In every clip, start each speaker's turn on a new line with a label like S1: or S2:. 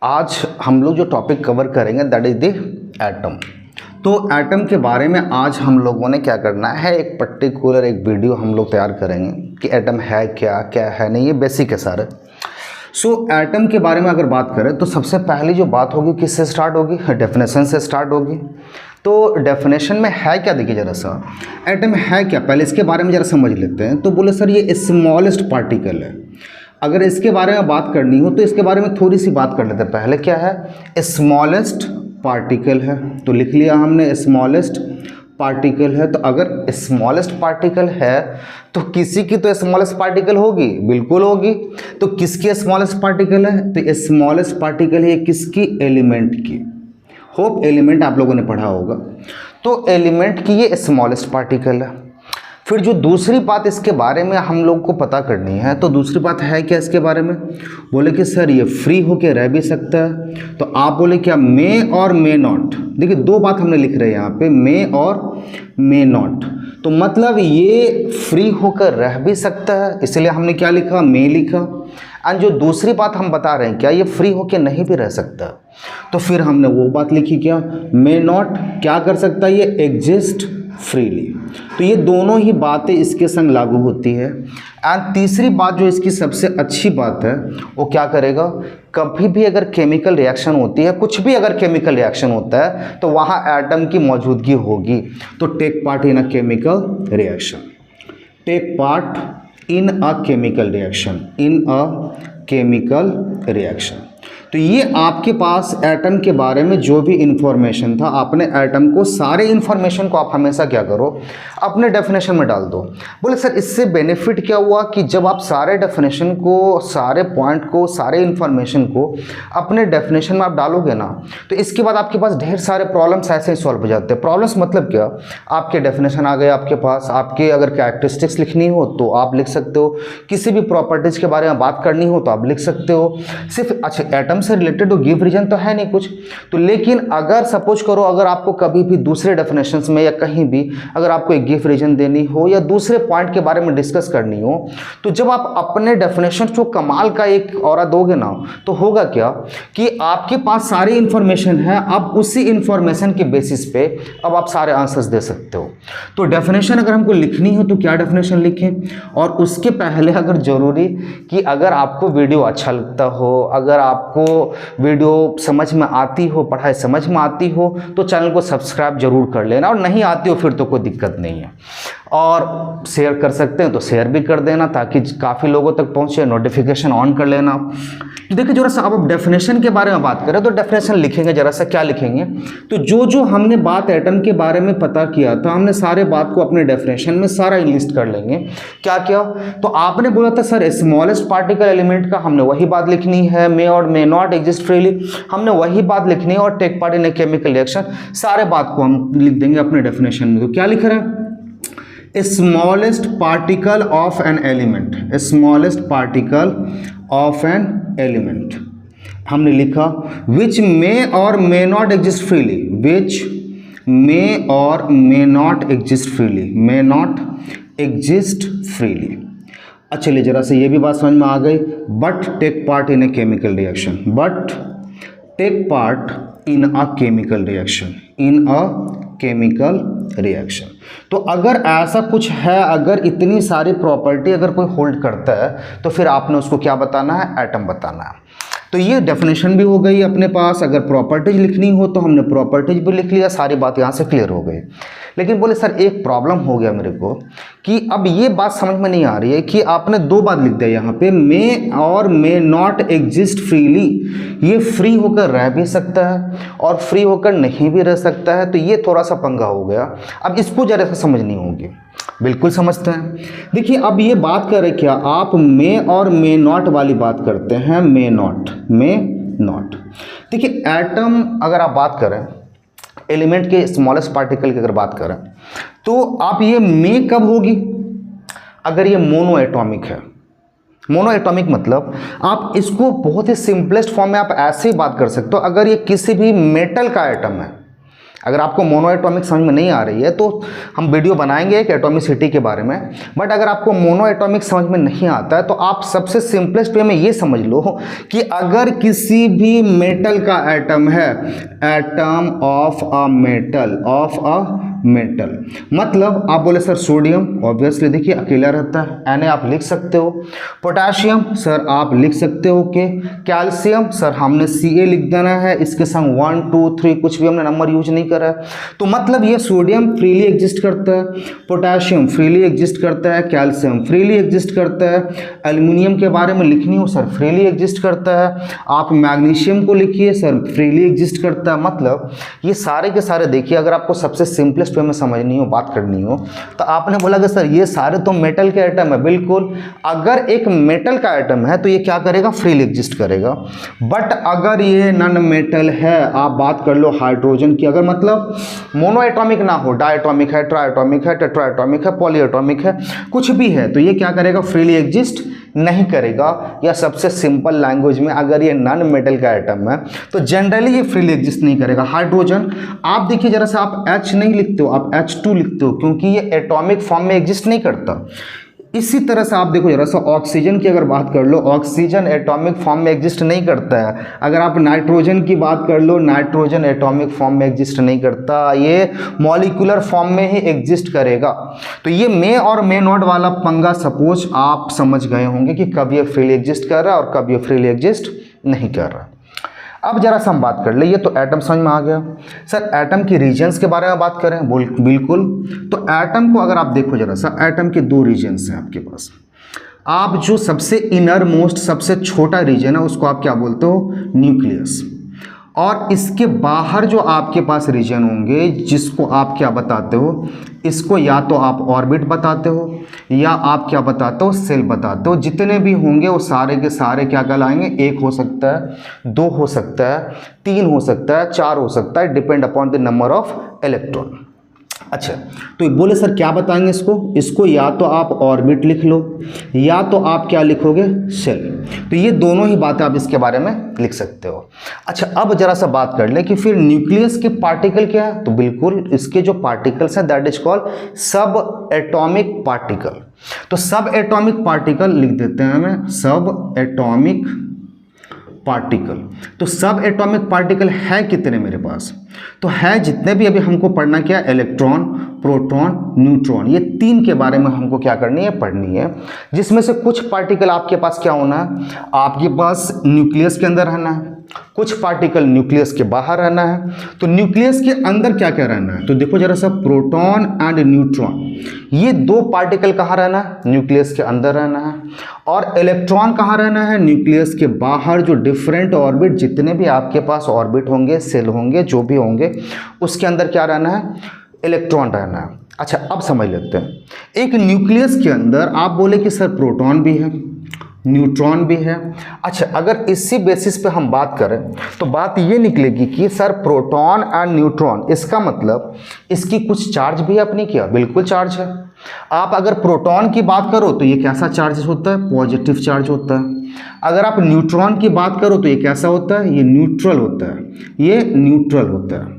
S1: आज हम लोग जो टॉपिक कवर करेंगे दैट इज़ द एटम। तो एटम के बारे में आज हम लोगों ने क्या करना है, एक पर्टिकुलर एक वीडियो हम लोग तैयार करेंगे कि एटम है क्या, क्या है नहीं, ये बेसिक है सारे। सो एटम के बारे में अगर बात करें तो सबसे पहली जो बात होगी किससे स्टार्ट होगी, डेफिनेशन से स्टार्ट होगी। तो डेफिनेशन में है क्या, देखिए ज़रा सा एटम है क्या, पहले इसके बारे में ज़रा समझ लेते हैं। तो बोले सर ये स्मॉलेस्ट पार्टिकल है। अगर इसके बारे में बात करनी हो तो इसके बारे में थोड़ी सी बात कर लेते हैं। पहले क्या है, स्मॉलेस्ट पार्टिकल है, तो लिख लिया हमने स्मॉलेस्ट पार्टिकल है। तो अगर स्मॉलेस्ट पार्टिकल है तो किसी की तो स्मॉलेस्ट पार्टिकल होगी, बिल्कुल होगी। तो किसकी स्मॉलेस्ट पार्टिकल है, तो स्मॉलेस्ट पार्टिकल है किसकी, एलिमेंट की। होप एलिमेंट आप लोगों ने पढ़ा होगा। तो एलिमेंट की ये स्मॉलेस्ट पार्टिकल है। फिर जो दूसरी बात इसके बारे में हम लोग को पता करनी है, तो दूसरी बात है क्या इसके बारे में, बोले कि सर ये फ्री होके रह भी सकता है। तो आप बोले क्या, मे और मे नॉट। देखिए दो बात हमने लिख रहे हैं यहाँ पे, मे और मे नॉट। तो मतलब ये फ्री होकर रह भी सकता है, इसलिए हमने क्या लिखा, मे लिखा। एंड जो दूसरी बात हम बता रहे हैं क्या, ये फ्री होके नहीं भी रह सकता, तो फिर हमने वो बात लिखी क्या, मे नॉट क्या कर सकता है, ये एग्जिस्ट फ्रीली। तो ये दोनों ही बातें इसके संग लागू होती है। एंड तीसरी बात जो इसकी सबसे अच्छी बात है वो क्या करेगा, कभी भी अगर केमिकल रिएक्शन होती है, कुछ भी अगर केमिकल रिएक्शन होता है तो वहाँ एटम की मौजूदगी होगी। तो take part in a chemical reaction, take part in a chemical reaction, in a chemical reaction. तो ये आपके पास एटम के बारे में जो भी इंफॉर्मेशन था, आपने एटम को सारे इंफॉर्मेशन को आप हमेशा क्या करो, अपने डेफिनेशन में डाल दो। बोले सर इससे बेनिफिट क्या हुआ कि जब आप सारे डेफिनेशन को, सारे पॉइंट को, सारे इंफॉर्मेशन को अपने डेफिनेशन में आप डालोगे ना, तो इसके बाद आपके पास ढेर सारे प्रॉब्लम्स ऐसे ही सॉल्व हो जाते हैं। प्रॉब्लम्स मतलब क्या, आपके डेफिनेशन आ गए आपके पास, आपके अगर कैरेक्टरिस्टिक्स लिखनी हो तो आप लिख सकते हो, किसी भी प्रॉपर्टीज़ के बारे में बात करनी हो तो आप लिख सकते हो। सिर्फ अच्छा एटम से रिलेटेड तो गिव रीजन तो है नहीं कुछ, तो लेकिन अगर सपोज करो अगर आपको कभी भी दूसरे डेफिनेशंस में या कहीं भी अगर आपको एक गिव रीजन देनी हो या दूसरे पॉइंट के बारे में डिस्कस करनी हो, तो जब आप अपने डेफिनेशन को कमाल का एक और दोगे ना, तो होगा क्या कि आपके पास सारी इंफॉर्मेशन है, अब उसी इंफॉर्मेशन के बेसिस पे अब आप सारे आंसर्स दे सकते हो। तो डेफिनेशन अगर हमको लिखनी हो तो क्या डेफिनेशन लिखें, और उसके पहले अगर जरूरी कि अगर आपको वीडियो अच्छा लगता हो, अगर आपको वीडियो समझ में आती हो, पढ़ाई समझ में आती हो, तो चैनल को सब्सक्राइब जरूर कर लेना, और नहीं आती हो फिर तो कोई दिक्कत नहीं है। और शेयर कर सकते हैं तो शेयर भी कर देना ताकि काफ़ी लोगों तक पहुंचे, नोटिफिकेशन ऑन कर लेना। तो देखिए जरा सा अब डेफिनेशन के बारे में बात करें तो डेफिनेशन लिखेंगे, जरा सा क्या लिखेंगे, तो जो जो हमने बात एटम के बारे में पता किया था, हमने सारे बात को अपने डेफिनेशन में सारा लिस्ट कर लेंगे। क्या क्या, तो आपने बोला था सर स्मॉलेस्ट पार्टिकल एलिमेंट का, हमने वही बात लिखनी है, मे और मे नॉट एग्जिस्ट फ्रीली, हमने वही बात लिखनी है, और take part in a chemical reaction, सारे बात को हम लिख देंगे अपने डेफिनेशन में। तो क्या लिख रहे हैं, smallest particle of an element, smallest particle of an element हमने लिखा विच मे और मे नॉट एग्जिस्ट फ्रीली, विच मे और may not exist freely, may not exist freely. अच्छा चलिए जरा से ये भी बात समझ में आ गई, but take part in a chemical reaction, but take part in a chemical reaction, in a chemical reaction. तो अगर ऐसा कुछ है, अगर इतनी सारी प्रॉपर्टी अगर कोई होल्ड करता है तो फिर आपने उसको क्या बताना है, एटम बताना है। तो ये डेफिनेशन भी हो गई अपने पास। अगर प्रॉपर्टीज लिखनी हो तो हमने प्रॉपर्टीज भी लिख लिया, सारी बात यहाँ से क्लियर हो गई। लेकिन बोले सर एक प्रॉब्लम हो गया मेरे को कि अब ये बात समझ में नहीं आ रही है कि आपने दो बात लिख दिया यहाँ पे, मे और मे नॉट एग्जिस्ट फ्रीली, ये फ्री होकर रह भी सकता है और फ्री होकर नहीं भी रह सकता है। तो ये थोड़ा सा पंगा हो गया, अब इसको जरा सा समझनी होगी। बिल्कुल समझते हैं। देखिए अब ये बात कर रहे क्या, आप मे और मे नॉट वाली बात करते हैं, मे नॉट, मे नॉट। देखिए एटम अगर आप बात करें, एलिमेंट के स्मॉलेस्ट पार्टिकल की अगर बात करें, तो आप ये मे कब होगी, अगर ये मोनो एटॉमिक है। मोनो एटॉमिक मतलब आप इसको बहुत ही सिंपलेस्ट फॉर्म में आप ऐसे ही बात कर सकते हो, अगर ये किसी भी मेटल का एटम है, अगर आपको मोनो एटॉमिक समझ में नहीं आ रही है तो हम वीडियो बनाएंगे एक एटॉमिसिटी के बारे में, बट अगर आपको मोनो एटॉमिक समझ में नहीं आता है तो आप सबसे सिंपलेस्ट वे में ये समझ लो कि अगर किसी भी मेटल का एटम है, एटम ऑफ अ मेटल, मतलब आप बोले सर सोडियम, ऑब्वियसली देखिए अकेला रहता है, Na आप लिख सकते हो, पोटाशियम सर आप लिख सकते हो के, कैल्शियम सर हमने Ca लिख देना है, इसके संग 1 2 3 कुछ भी हमने नंबर यूज नहीं करा है। तो मतलब ये सोडियम फ्रीली एग्जिस्ट करता है, पोटाशियम फ्रीली एग्जिस्ट करता है, कैल्शियम फ्रीली एग्जिस्ट करता है, एल्युमिनियम के बारे में लिखनी हो सर फ्रीली एग्जिस्ट करता है, आप मैग्नीशियम को लिखिए सर फ्रीली एग्जिस्ट करता है। मतलब ये सारे के सारे देखिए, अगर आपको सबसे सिंपलेस्ट वे में समझनी हो, बात करनी हो, तो आपने बोला कि सर ये सारे तो मेटल के एटम है, बिल्कुल। अगर एक मेटल का एटम है तो ये क्या करेगा, फ्रीली एग्जिस्ट करेगा। बट अगर ये नॉन मेटल है, आप बात कर लो हाइड्रोजन की, अगर मतलब मोनो एटॉमिक ना हो, डायटॉमिक है, ट्राइटॉमिक है, टेट्राएटॉमिक है, पॉलीएटॉमिक है, कुछ भी है, तो ये क्या करेगा, फ्रीली एग्जिस्ट नहीं करेगा। या सबसे सिंपल लैंग्वेज में अगर ये नॉन मेटल का एटम है तो जनरली ये फ्रीली एग्जिस्ट नहीं करेगा। हाइड्रोजन आप देखिए जरा सा, आप H नहीं लिखते हो, आप H2 लिखते हो, क्योंकि ये एटॉमिक फॉर्म में एग्जिस्ट नहीं करता। इसी तरह से आप देखो जरा सा, ऑक्सीजन की अगर बात कर लो, ऑक्सीजन एटॉमिक फॉर्म में एग्जिस्ट नहीं करता है। अगर आप नाइट्रोजन की बात कर लो, नाइट्रोजन एटॉमिक फॉर्म में एग्जिस्ट नहीं करता, ये मॉलिक्यूलर फॉर्म में ही एग्जिस्ट करेगा। तो ये मे और मे नॉट वाला पंगा सपोज आप समझ गए होंगे कि कब ये फ्रीली एग्जिस्ट कर रहा है और कब ये फ्रीली एग्जिस्ट नहीं कर रहा। अब जरा सा हम बात कर ले, ये तो एटम समझ में आ गया। सर एटम की रीजन्स के बारे में बात करें, बिल्कुल। तो एटम को अगर आप देखो जरा सा, एटम के दो रीजन्स हैं आपके पास। आप जो सबसे इनर मोस्ट सबसे छोटा रीजन है उसको आप क्या बोलते हो, न्यूक्लियस। और इसके बाहर जो आपके पास रीजन होंगे जिसको आप क्या बताते हो, इसको या तो आप ऑर्बिट बताते हो या आप क्या बताते हो, सेल बताते हो। जितने भी होंगे वो सारे के सारे क्या कहलाएंगे, एक हो सकता है, दो हो सकता है, तीन हो सकता है, चार हो सकता है, depend upon the number of electron. अच्छा, तो बोले सर क्या बताएंगे इसको या तो आप ऑर्बिट लिख लो या तो आप क्या लिखोगे, सेल। तो ये दोनों ही बातें आप इसके बारे में लिख सकते हो। अच्छा, अब जरा सा बात कर ले कि फिर न्यूक्लियस के पार्टिकल क्या है। तो बिल्कुल इसके जो पार्टिकल्स हैं दैट इज कॉल्ड सब एटॉमिक पार्टिकल। तो सब एटॉमिक पार्टिकल लिख देते हैं हमें, सब एटॉमिक पार्टिकल। तो सब एटॉमिक पार्टिकल है कितने मेरे पास, तो है जितने भी अभी हमको पढ़ना क्या, इलेक्ट्रॉन, प्रोटॉन, न्यूट्रॉन, ये तीन के बारे में हमको क्या करनी है, पढ़नी है। जिसमें से कुछ पार्टिकल आपके पास क्या होना है, आपके पास न्यूक्लियस के अंदर रहना है, कुछ पार्टिकल न्यूक्लियस के बाहर रहना है। तो न्यूक्लियस के अंदर क्या क्या रहना है, तो देखो जरा सा, प्रोटॉन एंड न्यूट्रॉन, ये दो पार्टिकल कहाँ रहना है, न्यूक्लियस के अंदर रहना है। और इलेक्ट्रॉन कहाँ रहना है, न्यूक्लियस के बाहर। जो डिफरेंट ऑर्बिट, जितने भी आपके पास ऑर्बिट होंगे, सेल होंगे, जो भी होंगे, उसके अंदर क्या रहना है, इलेक्ट्रॉन रहना है। अच्छा, अब समझ लेते हैं, एक न्यूक्लियस के अंदर आप बोले कि सर प्रोटॉन भी है, न्यूट्रॉन भी है। अच्छा, अगर इसी बेसिस पे हम बात करें तो बात ये निकलेगी कि सर प्रोटॉन एंड न्यूट्रॉन, इसका मतलब इसकी कुछ चार्ज भी अपनी क्या, बिल्कुल चार्ज है। आप अगर प्रोटॉन की बात करो तो ये कैसा चार्ज होता है, पॉजिटिव चार्ज होता है। अगर आप न्यूट्रॉन की बात करो तो ये कैसा होता है, ये न्यूट्रल होता है, ये न्यूट्रल होता है।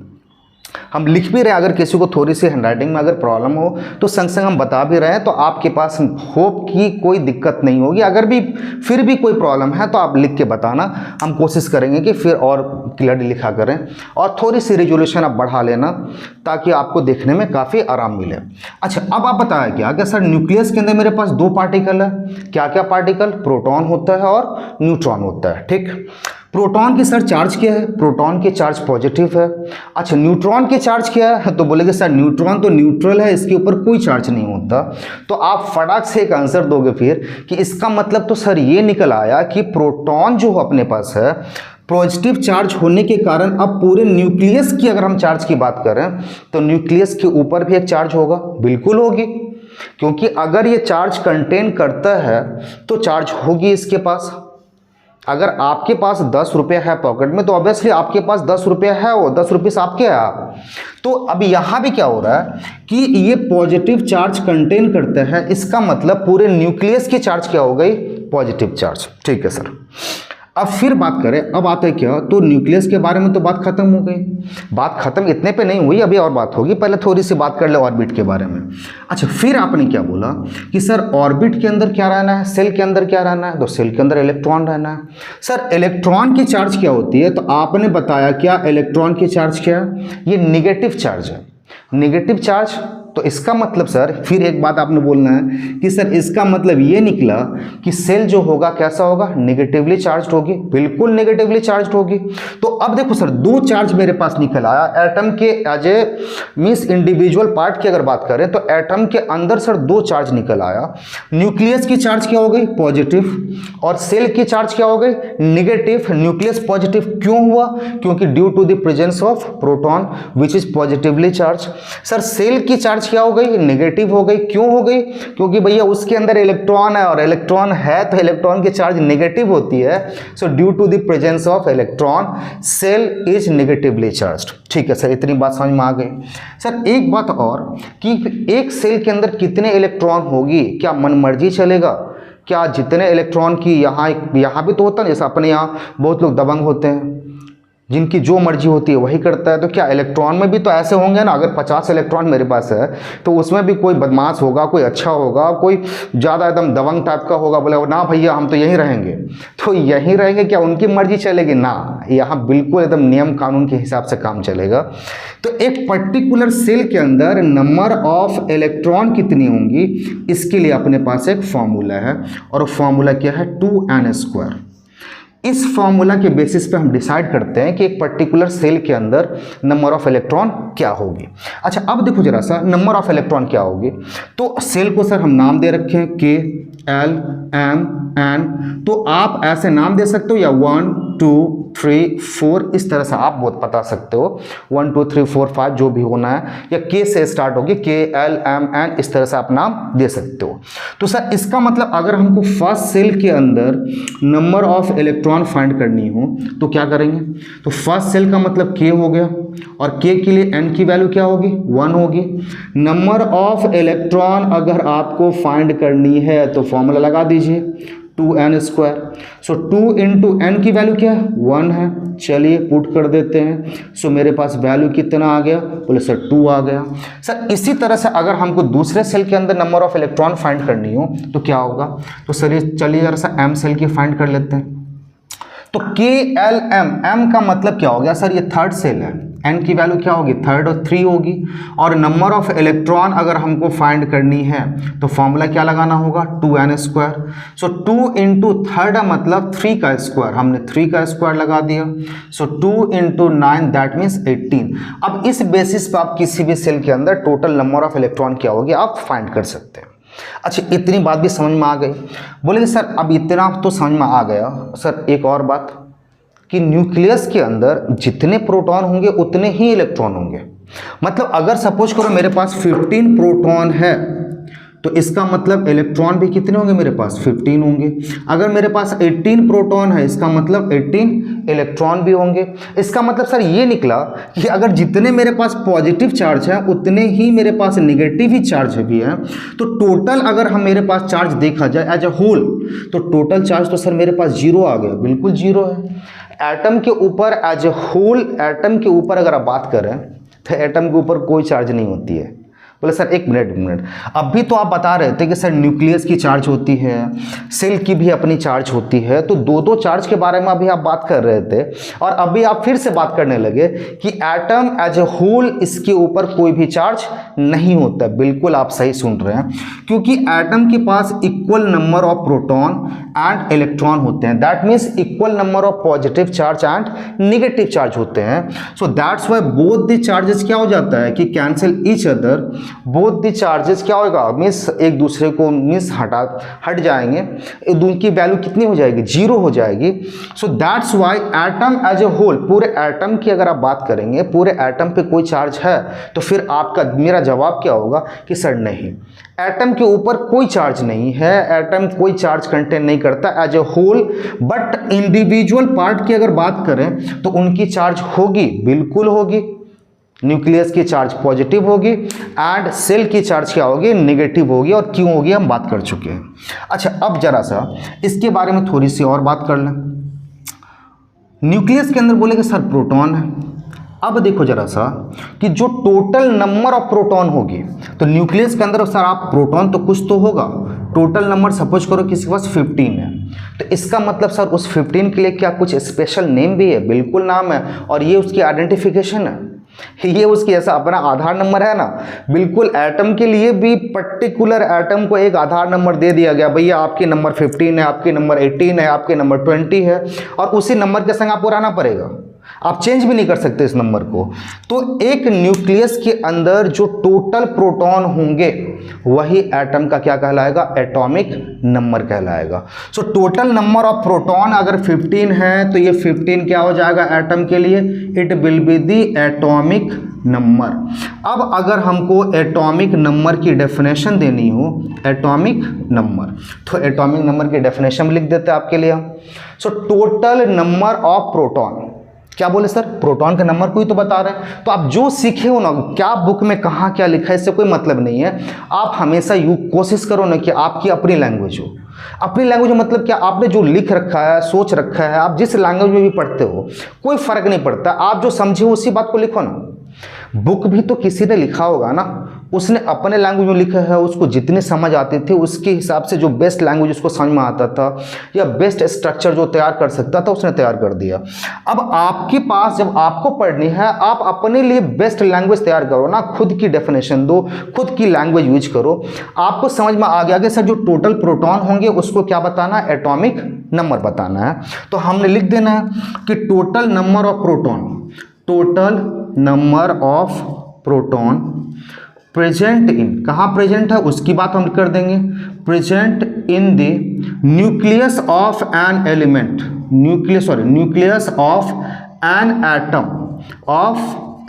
S1: हम लिख भी रहे हैं, अगर किसी को थोड़ी सी हैंडराइटिंग में अगर प्रॉब्लम हो तो संग संग हम बता भी रहे हैं, तो आपके पास होप की कोई दिक्कत नहीं होगी। अगर भी फिर भी कोई प्रॉब्लम है तो आप लिख के बताना, हम कोशिश करेंगे कि फिर और क्लियरली लिखा करें और थोड़ी सी रिजोल्यूशन आप बढ़ा लेना ताकि आपको देखने में काफ़ी आराम मिले। अच्छा, अब आप बताया क्या कि सर न्यूक्लियस के अंदर मेरे पास दो पार्टिकल है, क्या क्या पार्टिकल, प्रोटॉन होता है और न्यूट्रॉन होता है, ठीक। प्रोटॉन की सर चार्ज क्या है, प्रोटॉन की चार्ज पॉजिटिव है। अच्छा, न्यूट्रॉन की चार्ज क्या है, तो बोलेगे सर न्यूट्रॉन तो न्यूट्रल है, इसके ऊपर कोई चार्ज नहीं होता। तो आप फटाक से एक आंसर दोगे फिर कि इसका मतलब तो सर ये निकल आया कि प्रोटॉन जो अपने पास है पॉजिटिव चार्ज होने के कारण अब पूरे न्यूक्लियस की अगर हम चार्ज की बात करें तो न्यूक्लियस के ऊपर भी एक चार्ज होगा, बिल्कुल होगी, क्योंकि अगर ये चार्ज कंटेन करता है तो चार्ज होगी इसके पास। अगर आपके पास 10 रुपये है पॉकेट में तो ऑब्वियसली आपके पास 10 रुपये है, वो 10 रुपीस आपके हैं। तो अब यहाँ भी क्या हो रहा है कि ये पॉजिटिव चार्ज कंटेन करता है, इसका मतलब पूरे न्यूक्लियस की चार्ज क्या हो गई, पॉजिटिव चार्ज, ठीक है सर। अब फिर बात करें, अब आता है क्या, तो न्यूक्लियस के बारे में तो बात खत्म हो गई। बात खत्म इतने पे नहीं हुई, अभी और बात होगी, पहले थोड़ी सी बात कर ले ऑर्बिट के बारे में। अच्छा, फिर आपने क्या बोला कि सर ऑर्बिट के अंदर क्या रहना है, सेल के अंदर क्या रहना है, तो सेल के अंदर इलेक्ट्रॉन रहना है। सर इलेक्ट्रॉन की चार्ज क्या होती है, तो आपने बताया क्या, इलेक्ट्रॉन की चार्ज क्या है, ये निगेटिव चार्ज है, निगेटिव चार्ज। तो इसका मतलब सर फिर एक बात आपने बोलना है कि सर इसका मतलब ये निकला कि सेल जो होगा कैसा होगा, नेगेटिवली चार्ज्ड होगी, बिल्कुल नेगेटिवली चार्ज्ड होगी। तो अब देखो सर, दो चार्ज मेरे पास निकल आया एटम के as a means individual part की अगर बात करें तो एटम के अंदर सर दो चार्ज निकल आया। न्यूक्लियस की चार्ज क्या हो गई, पॉजिटिव, और सेल की चार्ज क्या हो गई, निगेटिव। न्यूक्लियस पॉजिटिव क्यों हुआ, क्योंकि due to the presence of proton which is positively charge. Sir shell की चार्ज क्या हो गई, नेगेटिव हो गई, क्यों हो गई, क्योंकि भैया उसके अंदर इलेक्ट्रॉन है, और इलेक्ट्रॉन है तो इलेक्ट्रॉन की चार्ज नेगेटिव होती है। So due to the presence of electron shell is negatively charged. ठीक है सर, इतनी बात समझ में आ गई। सर एक बात और कि एक सेल के अंदर कितने इलेक्ट्रॉन होगी, क्या मनमर्जी चलेगा, क्या जितने इलेक्ट्रॉन की यहाँ भी तो होता है, जैसे अपने यहाँ बहुत लोग दबंग होते हैं जिनकी जो मर्जी होती है वही करता है, तो क्या इलेक्ट्रॉन में भी तो ऐसे होंगे ना। अगर 50 इलेक्ट्रॉन मेरे पास है तो उसमें भी कोई बदमाश होगा, कोई अच्छा होगा, कोई ज़्यादा एकदम दबंग टाइप का होगा, बोले ना भैया हम तो यहीं रहेंगे, तो यहीं रहेंगे, क्या उनकी मर्जी चलेगी ना। यहाँ बिल्कुल एकदम नियम कानून के हिसाब से काम चलेगा। तो एक पर्टिकुलर सेल के अंदर नंबर ऑफ इलेक्ट्रॉन कितनी होंगी, इसके लिए अपने पास एक फॉर्मूला है, और फॉर्मूला क्या है, 2n²। इस फॉर्मूला के बेसिस पे हम डिसाइड करते हैं कि एक पर्टिकुलर सेल के अंदर नंबर ऑफ इलेक्ट्रॉन क्या होगी। अच्छा अब देखो जरा सा, नंबर ऑफ इलेक्ट्रॉन क्या होगी, तो सेल को सर हम नाम दे रखे हैं K, L, M, N, तो आप ऐसे नाम दे सकते हो, या 1 2 3 4 इस तरह से आप बहुत बता सकते हो, 1 2 3 4 5 जो भी होना है, या K से स्टार्ट होगी, K L M N इस तरह से आप नाम दे सकते हो। तो सर इसका मतलब अगर हमको फर्स्ट सेल के अंदर नंबर ऑफ इलेक्ट्रॉन फाइंड करनी हो तो क्या करेंगे, तो फर्स्ट सेल का मतलब K हो गया, और K के लिए N की वैल्यू क्या होगी, 1 होगी। नंबर ऑफ इलेक्ट्रॉन अगर आपको फाइंड करनी है तो फॉर्मूला लगा दीजिए 2n²। सो 2 इंटू एन की वैल्यू क्या है, 1 है। चलिए पुट कर देते हैं। सो मेरे पास वैल्यू कितना आ गया, बोले सर 2 आ गया। सर इसी तरह से अगर हमको दूसरे सेल के अंदर नंबर ऑफ इलेक्ट्रॉन फाइंड करनी हो तो क्या होगा, तो सर चलिए जरा सा m सेल की फाइंड कर लेते हैं। तो KLM, M का मतलब क्या हो गया सर, ये थर्ड सेल है, N की वैल्यू क्या होगी, 3 और 3 होगी। और नंबर ऑफ इलेक्ट्रॉन अगर हमको फाइंड करनी है तो फॉर्मूला क्या लगाना होगा, 2n²। सो 2 इंटू थर्ड मतलब 3 का स्क्वायर, हमने 3 का स्क्वायर लगा दिया। सो 2 इंटू 9 दैट मीन्स 18। अब इस बेसिस पर आप किसी भी सेल के अंदर टोटल नंबर ऑफ इलेक्ट्रॉन क्या होगी आप फाइंड कर सकते हैं। अच्छा इतनी बात भी समझ में आ गई। बोलेंगे सर अब इतना तो समझ में आ गया, सर एक और बात कि न्यूक्लियस के अंदर जितने प्रोटॉन होंगे उतने ही इलेक्ट्रॉन होंगे। मतलब अगर सपोज करो मेरे पास 15 प्रोटॉन है तो इसका मतलब इलेक्ट्रॉन भी कितने होंगे मेरे पास, 15 होंगे। अगर मेरे पास 18 प्रोटॉन है इसका मतलब 18 इलेक्ट्रॉन भी होंगे। इसका मतलब सर ये निकला कि अगर जितने मेरे पास पॉजिटिव चार्ज है उतने ही मेरे पास नेगेटिव ही चार्ज भी है। तो टोटल अगर हम मेरे पास चार्ज देखा जाए एज अ होल तो टोटल चार्ज तो सर मेरे पास 0 आ गया, बिल्कुल 0 है। एटम के ऊपर एज अ होल, एटम के ऊपर अगर आप बात करें तो एटम के ऊपर कोई चार्ज नहीं होती है। बोले सर एक मिनट, अभी तो आप बता रहे थे कि सर न्यूक्लियस की चार्ज होती है, सेल की भी अपनी चार्ज होती है, तो दो चार्ज के बारे में अभी आप बात कर रहे थे और अभी आप फिर से बात करने लगे कि एटम एज ए होल इसके ऊपर कोई भी चार्ज नहीं होता। बिल्कुल आप सही सुन रहे हैं, क्योंकि एटम के पास equal number of proton and electron होते हैं, that means equal number of positive charge and negative charge होते हैं। So that's why both the charges क्या हो जाता है कि cancel each other, both the charges क्या होगा मीन्स एक दूसरे को मीन्स हट जाएंगे, उनकी वैल्यू कितनी हो जाएगी, 0 हो जाएगी। So that's why atom as a whole, पूरे एटम की अगर आप बात करेंगे पूरे एटम पे कोई चार्ज है तो फिर आपका मेरा जवाब क्या होगा कि सर नहीं, एटम के ऊपर कोई चार्ज नहीं है, एटम कोई चार्ज कंटेन नहीं करता as a whole. But individual part की अगर बात करें तो उनकी चार्ज होगी, बिल्कुल होगी। न्यूक्लियस की चार्ज पॉजिटिव होगी एंड सेल की चार्ज क्या होगी, नेगेटिव होगी। और क्यों होगी हम बात कर चुके हैं। अच्छा अब जरा सा इसके बारे में थोड़ी सी और बात कर लें। न्यूक्लियस के अंदर बोलेंगे सर प्रोटॉन है। अब देखो जरा सा कि जो टोटल नंबर ऑफ प्रोटॉन होगी, तो न्यूक्लियस के अंदर सर आप प्रोटॉन तो कुछ तो होगा, टोटल नंबर सपोज करो किसी के पास 15 है, तो इसका मतलब सर उस 15 के लिए क्या कुछ स्पेशल नेम भी है? बिल्कुल नाम है, और ये उसकी आइडेंटिफिकेशन है, ये उसकी ऐसा अपना आधार नंबर है ना। बिल्कुल एटम के लिए भी पर्टिकुलर एटम को एक आधार नंबर दे दिया गया, भैया आपकी नंबर 15 है, आपकी नंबर 18 है, आपके नंबर 20 है, और उसी नंबर के संग आपको रहना पड़ेगा, आप चेंज भी नहीं कर सकते इस नंबर को। तो एक न्यूक्लियस के अंदर जो टोटल प्रोटॉन होंगे वही एटम का क्या कहलाएगा? एटॉमिक नंबर कहलाएगा। So total number of proton अगर 15 है तो ये 15 क्या हो जाएगा एटम के लिए? It will be the atomic number. अब अगर हमको एटॉमिक नंबर की डेफिनेशन देनी हो, एटॉमिक नंबर, तो एटॉमिक नंबर की डेफिनेशन लिख देते हैं आपके लिए। So total number of proton, क्या बोले सर? प्रोटॉन के नंबर को ही तो बता रहे हैं। तो आप जो सीखे हो ना, क्या बुक में कहाँ क्या लिखा है इससे कोई मतलब नहीं है। आप हमेशा कोशिश करो ना कि आपकी अपनी लैंग्वेज हो। अपनी लैंग्वेज मतलब क्या? आपने जो लिख रखा है, सोच रखा है, आप जिस लैंग्वेज में भी पढ़ते हो कोई फर्क नहीं पड़ता, आप जो समझे हो उसी बात को लिखो ना। बुक भी तो किसी ने लिखा होगा ना, उसने अपने लैंग्वेज में लिखा है, उसको जितनी समझ आती थी उसके हिसाब से जो बेस्ट लैंग्वेज उसको समझ में आता था या बेस्ट स्ट्रक्चर जो तैयार कर सकता था उसने तैयार कर दिया। अब आपके पास जब आपको पढ़नी है, आप अपने लिए बेस्ट लैंग्वेज तैयार करो ना, खुद की डेफिनेशन दो, खुद की लैंग्वेज यूज करो। आपको समझ में आ गया कि सर जो टोटल प्रोटॉन होंगे उसको क्या बताना है? एटॉमिक नंबर बताना है। तो हमने लिख देना है कि total number of proton, total number of proton present in, कहाँ प्रेजेंट है उसकी बात हम कर देंगे, present in the nucleus of an element, nucleus of an atom, of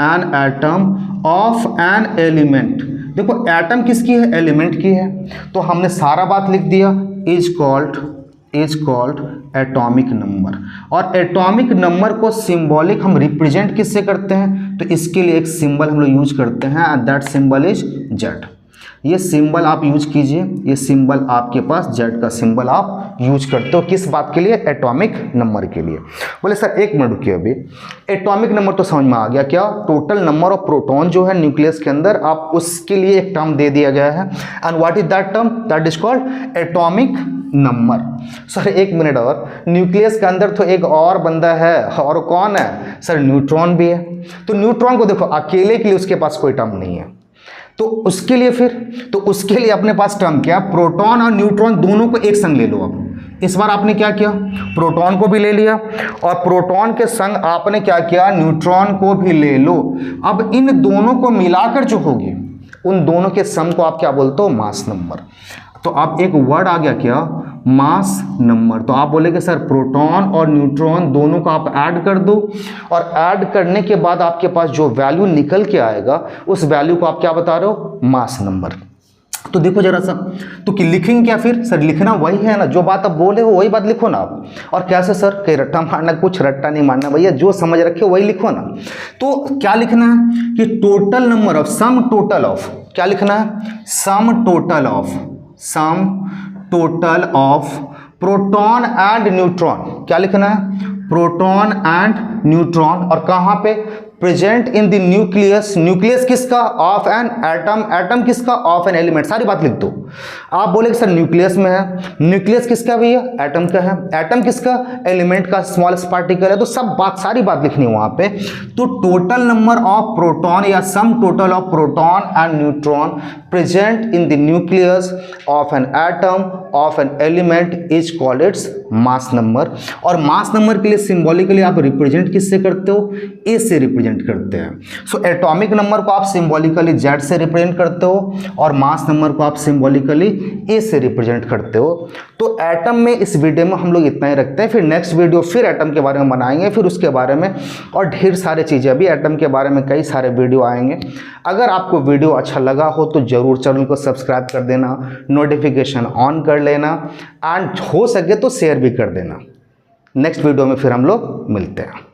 S1: an atom, of an element. देखो एटम किसकी है? एलिमेंट की है। तो हमने सारा बात लिख दिया, इज कॉल्ड एटॉमिक नंबर। और एटॉमिक नंबर को सिंबॉलिक हम रिप्रेजेंट किससे करते हैं? तो इसके लिए एक सिंबल हम लोग यूज करते हैं, and that symbol is Z. ये सिंबल आप यूज कीजिए, ये सिंबल आपके पास जेड का सिंबल आप यूज करते हो किस बात के लिए? एटॉमिक नंबर के लिए। बोले सर एक मिनट रुकिए, अभी एटॉमिक नंबर तो समझ में आ गया, क्या टोटल नंबर ऑफ प्रोटॉन जो है न्यूक्लियस के अंदर, आप उसके लिए एक टर्म दे दिया गया है, and what is that term? That is called atomic number. Sir एक मिनट, और न्यूक्लियस के अंदर तो एक और बंदा है, और कौन है सर? न्यूट्रॉन भी है। तो न्यूट्रॉन को देखो अकेले के लिए उसके पास कोई टर्म नहीं है, तो उसके लिए अपने पास टर्म क्या? प्रोटॉन और न्यूट्रॉन दोनों को एक संग ले लो। अब इस बार आपने क्या किया? प्रोटॉन को भी ले लिया, और प्रोटॉन के संग आपने क्या किया? न्यूट्रॉन को भी ले लो। अब इन दोनों को मिलाकर जो होगी, उन दोनों के सम को आप क्या बोलते हो? Mass number. तो आप एक वर्ड आ गया क्या? Mass number. तो आप बोलेंगे सर प्रोटॉन और न्यूट्रॉन दोनों को आप ऐड कर दो, और ऐड करने के बाद आपके पास जो वैल्यू निकल के आएगा उस वैल्यू को आप क्या बता रहे हो? Mass number. तो देखो जरा सा, तो कि लिखेंगे क्या फिर? सर लिखना वही है ना, जो बात आप बोले हो वही बात लिखो ना आप। और कैसे सर? कहीं रट्टा मारना, कुछ रट्टा नहीं मारना भैया, जो समझ रखे वही लिखो ना। तो क्या लिखना है कि total number of, sum total of, क्या लिखना है? Sum total of proton and neutron. क्या लिखना है? Proton and neutron. और कहाँ पे? Present in the nucleus. Nucleus किसका? Of an atom. एटम किसका? Of an element. सारी बात लिख दो। आप बोलेंगे सर न्यूक्लियस में है, न्यूक्लियस किसका भैया? एटम का है। एटम किसका? एलिमेंट का, स्मॉलेस्ट पार्टिकल है। तो सब बात, सारी बात लिखनी है वहां पे। तो टोटल नंबर ऑफ प्रोटॉन या सम total of proton and neutron present in the nucleus of an atom of an element is called its mass number. और मास नंबर के लिए सिंबॉलिकली आप रिप्रेजेंट किससे करते हो? ए से रिप्रेजेंट करते हैं। सो एटॉमिक नंबर को आप सिंबॉलिकली जेड से रिप्रेजेंट करते हो, और मास नंबर को आप सिंबॉलिकली ए से रिप्रेजेंट करते हो। तो एटम में इस वीडियो में हम लोग इतना ही रखते हैं। फिर नेक्स्ट वीडियो फिर एटम के बारे में बनाएंगे, फिर उसके बारे में और ढेर सारे चीज़ें, अभी एटम के बारे में कई सारे वीडियो आएंगे। अगर आपको वीडियो अच्छा लगा हो तो ज़रूर चैनल को सब्सक्राइब कर देना, नोटिफिकेशन ऑन कर लेना, एंड हो सके तो शेयर भी कर देना। नेक्स्ट वीडियो में फिर हम लोग मिलते हैं।